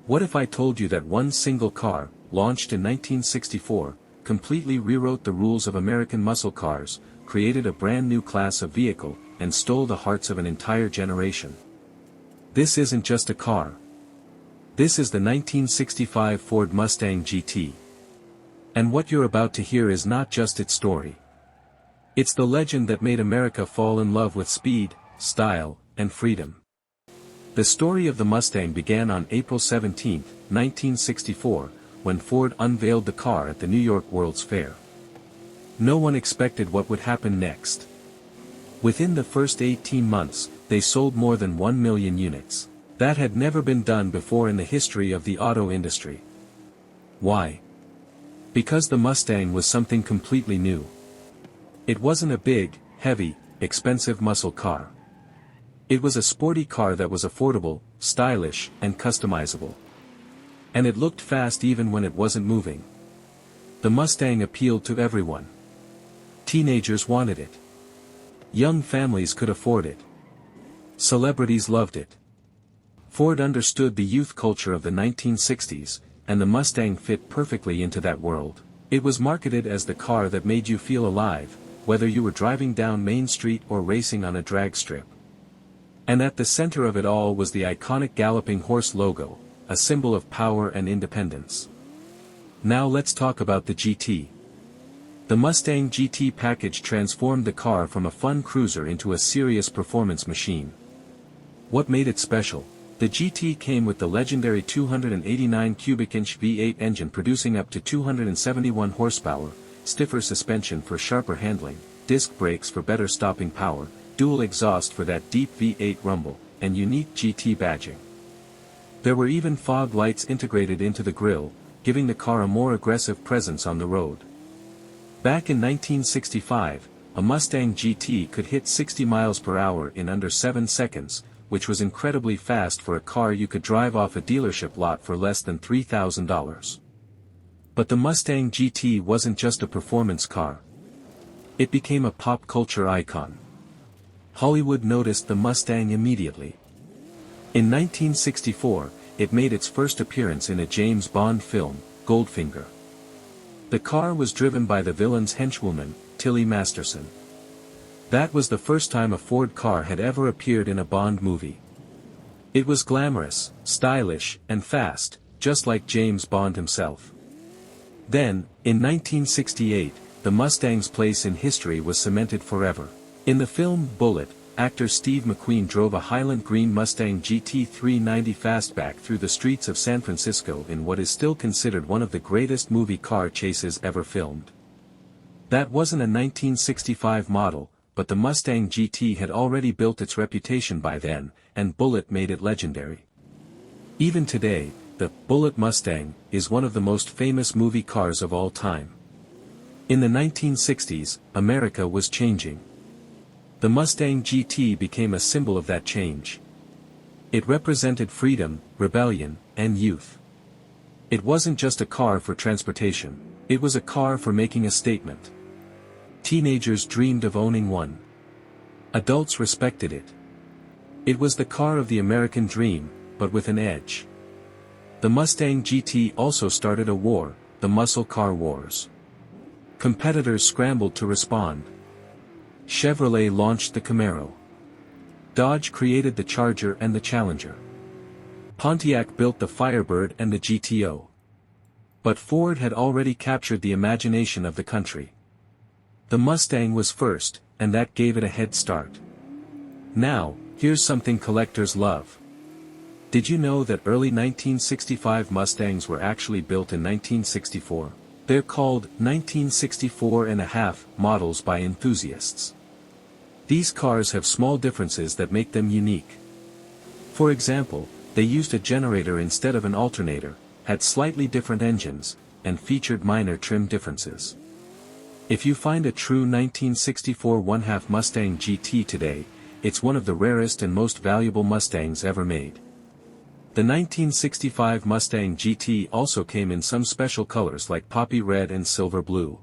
What if I told you that one single car, launched in 1964, completely rewrote the rules of American muscle cars, created a brand new class of vehicle, and stole the hearts of an entire generation? This isn't just a car. This is the 1965 Ford Mustang GT. And what you're about to hear is not just its story. It's the legend that made America fall in love with speed, style, and freedom. The story of the Mustang began on April 17, 1964, when Ford unveiled the car at the New York World's Fair. No one expected what would happen next. Within the first 18 months, they sold more than 1 million units. That had never been done before in the history of the auto industry. Why? Because the Mustang was something completely new. It wasn't a big, heavy, expensive muscle car. It was a sporty car that was affordable, stylish, and customizable. And it looked fast even when it wasn't moving. The Mustang appealed to everyone. Teenagers wanted it. Young families could afford it. Celebrities loved it. Ford understood the youth culture of the 1960s, and the Mustang fit perfectly into that world. It was marketed as the car that made you feel alive, whether you were driving down Main Street or racing on a drag strip. And at the center of it all was the iconic galloping horse logo, a symbol of power and independence. Now let's talk about the GT. The Mustang GT package transformed the car from a fun cruiser into a serious performance machine. What made it special? The GT came with the legendary 289 cubic inch V8 engine producing up to 271 horsepower, stiffer suspension for sharper handling, disc brakes for better stopping power, dual exhaust for that deep V8 rumble, and unique GT badging. There were even fog lights integrated into the grille, giving the car a more aggressive presence on the road. Back in 1965, a Mustang GT could hit 60 miles per hour in under 7 seconds, which was incredibly fast for a car you could drive off a dealership lot for less than $3,000. But the Mustang GT wasn't just a performance car. It became a pop culture icon. Hollywood noticed the Mustang immediately. In 1964, it made its first appearance in a James Bond film, Goldfinger. The car was driven by the villain's henchwoman, Tilly Masterson. That was the first time a Ford car had ever appeared in a Bond movie. It was glamorous, stylish, and fast, just like James Bond himself. Then, in 1968, the Mustang's place in history was cemented forever. In the film Bullitt, actor Steve McQueen drove a Highland Green Mustang GT 390 fastback through the streets of San Francisco in what is still considered one of the greatest movie car chases ever filmed. That wasn't a 1965 model, but the Mustang GT had already built its reputation by then, and Bullitt made it legendary. Even today, the Bullitt Mustang is one of the most famous movie cars of all time. In the 1960s, America was changing. The Mustang GT became a symbol of that change. It represented freedom, rebellion, and youth. It wasn't just a car for transportation, it was a car for making a statement. Teenagers dreamed of owning one. Adults respected it. It was the car of the American dream, but with an edge. The Mustang GT also started a war, the muscle car wars. Competitors scrambled to respond. Chevrolet launched the Camaro. Dodge created the Charger and the Challenger. Pontiac built the Firebird and the GTO. But Ford had already captured the imagination of the country. The Mustang was first, and that gave it a head start. Now, here's something collectors love. Did you know that early 1965 Mustangs were actually built in 1964? They're called 1964.5 models by enthusiasts. These cars have small differences that make them unique. For example, they used a generator instead of an alternator, had slightly different engines, and featured minor trim differences. If you find a true 1964.5 Mustang GT today, it's one of the rarest and most valuable Mustangs ever made. The 1965 Mustang GT also came in some special colors like poppy red and silver blue.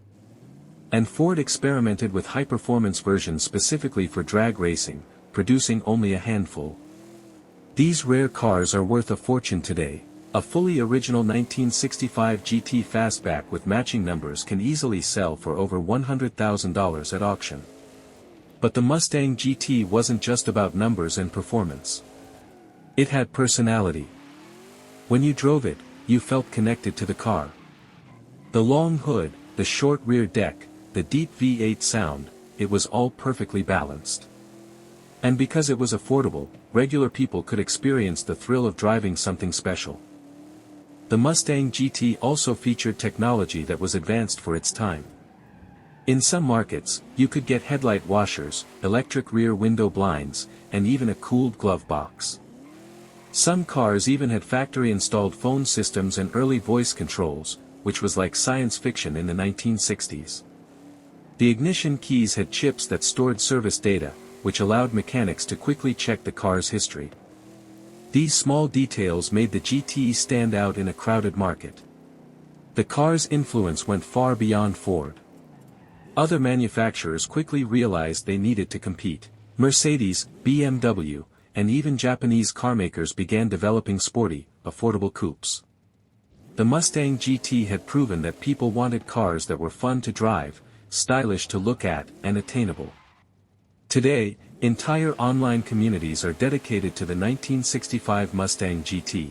And Ford experimented with high-performance versions specifically for drag racing, producing only a handful. These rare cars are worth a fortune today, A fully original 1965 GT Fastback with matching numbers can easily sell for over $100,000 at auction. But the Mustang GT wasn't just about numbers and performance. It had personality. When you drove it, you felt connected to the car. The long hood, the short rear deck, the deep V8 sound, it was all perfectly balanced. And because it was affordable, regular people could experience the thrill of driving something special. The Mustang GT also featured technology that was advanced for its time. In some markets, you could get headlight washers, electric rear window blinds, and even a cooled glove box. Some cars even had factory-installed phone systems and early voice controls, which was like science fiction in the 1960s. The ignition keys had chips that stored service data, which allowed mechanics to quickly check the car's history. These small details made the GT stand out in a crowded market. The car's influence went far beyond Ford. Other manufacturers quickly realized they needed to compete. Mercedes, BMW, and even Japanese carmakers began developing sporty, affordable coupes. The Mustang GT had proven that people wanted cars that were fun to drive, stylish to look at, and attainable. Today, entire online communities are dedicated to the 1965 Mustang GT.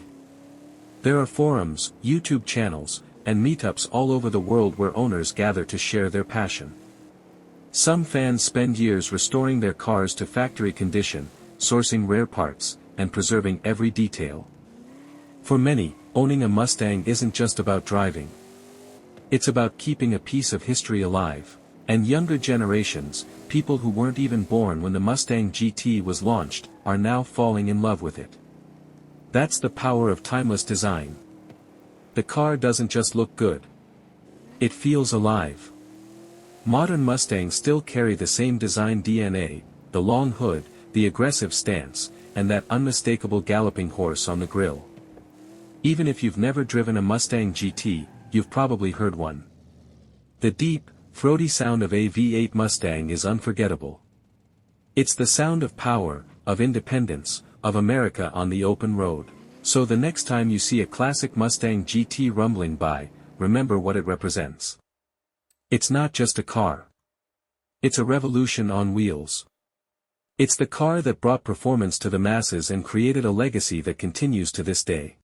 There are forums, YouTube channels, and meetups all over the world where owners gather to share their passion. Some fans spend years restoring their cars to factory condition, sourcing rare parts, and preserving every detail. For many, owning a Mustang isn't just about driving. It's about keeping a piece of history alive. And younger generations, people who weren't even born when the Mustang GT was launched, are now falling in love with it. That's the power of timeless design. The car doesn't just look good. It feels alive. Modern Mustangs still carry the same design DNA, the long hood, the aggressive stance, and that unmistakable galloping horse on the grille. Even if you've never driven a Mustang GT, you've probably heard one. The deep, throaty sound of a V8 Mustang is unforgettable. It's the sound of power, of independence, of America on the open road. So the next time you see a classic Mustang GT rumbling by, remember what it represents. It's not just a car. It's a revolution on wheels. It's the car that brought performance to the masses and created a legacy that continues to this day.